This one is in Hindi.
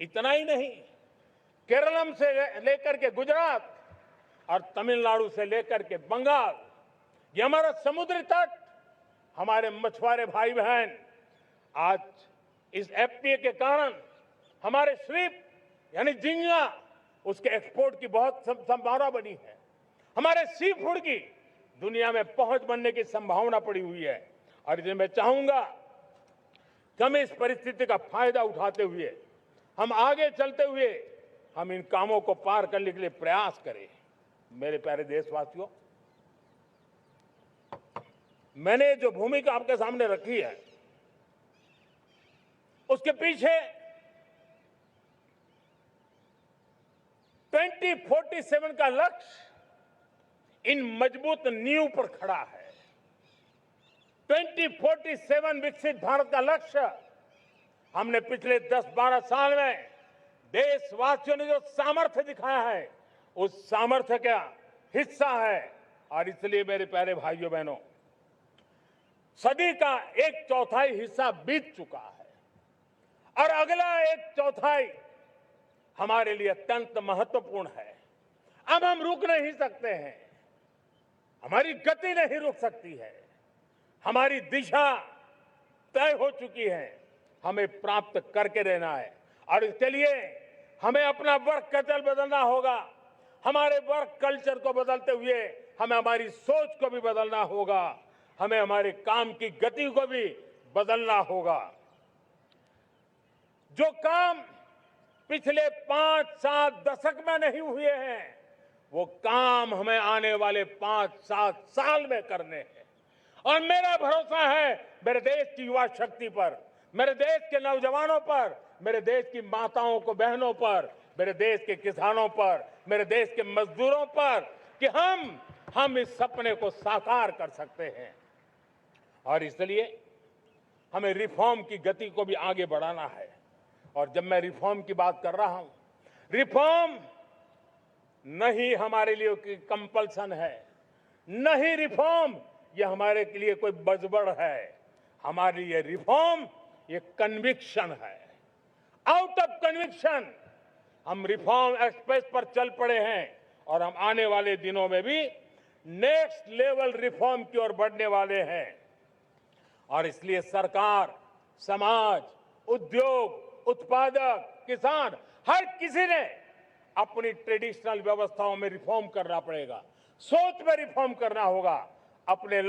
इतना ही नहीं, केरलम से लेकर के गुजरात और तमिलनाडु से लेकर के बंगाल, ये हमारा समुद्री तट, हमारे मछुआरे भाई बहन आज इस एफटीए के कारण हमारे श्रिप यानी झींगा उसके एक्सपोर्ट की बहुत संभावना बनी है। हमारे सी फूड की दुनिया में पहुंच बनने की संभावना पड़ी हुई है। और इसलिए मैं चाहूंगा कि हम इस परिस्थिति का फायदा उठाते हुए, हम आगे चलते हुए, हम इन कामों को पार करने के लिए प्रयास करें। मेरे प्यारे देशवासियों, मैंने जो भूमिका आपके सामने रखी है उसके पीछे 2047 का लक्ष्य इन मजबूत नींव पर खड़ा है। 2047 विकसित भारत का लक्ष्य हमने पिछले 10-12 साल में देशवासियों ने जो सामर्थ्य दिखाया है उस सामर्थ्य का हिस्सा है। और इसलिए मेरे प्यारे भाइयों बहनों, सदी का 1/4 हिस्सा बीत चुका है और अगला 1/4 हमारे लिए अत्यंत महत्वपूर्ण है। अब हम रुक नहीं सकते हैं, हमारी गति नहीं रुक सकती है, हमारी दिशा तय हो चुकी है, हमें प्राप्त करके रहना है। और इसके लिए हमें अपना वर्क कल्चर बदलना होगा। हमारे वर्क कल्चर को बदलते हुए हमें हमारी सोच को भी बदलना होगा, हमें हमारे काम की गति को भी बदलना होगा। जो काम पिछले 5-7 दशक में नहीं हुए हैं, वो काम हमें आने वाले 5-7 साल में करने हैं। और मेरा भरोसा है मेरे देश की युवा शक्ति पर, मेरे देश के नौजवानों पर, मेरे देश की माताओं को बहनों पर, मेरे देश के किसानों पर, मेरे देश के मजदूरों पर कि हम इस सपने को साकार कर सकते हैं। और इसलिए हमें रिफॉर्म की गति को भी आगे बढ़ाना है। और जब मैं रिफॉर्म की बात कर रहा हूं, रिफॉर्म नहीं हमारे लिए कोई कंपल्सन है, नहीं रिफॉर्म ये हमारे के लिए कोई बजबड़ है। हमारे लिए रिफॉर्म ये कन्विक्शन है। आउट ऑफ कन्विक्शन हम रिफॉर्म एक्सप्रेस पर चल पड़े हैं और हम आने वाले दिनों में भी नेक्स्ट लेवल रिफॉर्म की ओर बढ़ने वाले हैं। और इसलिए सरकार, समाज, उद्योग, उत्पादक, किसान, हर किसी ने अपनी ट्रेडिशनल व्यवस्थाओं में रिफॉर्म करना पड़ेगा, सोच में रिफॉर्म करना होगा। अपने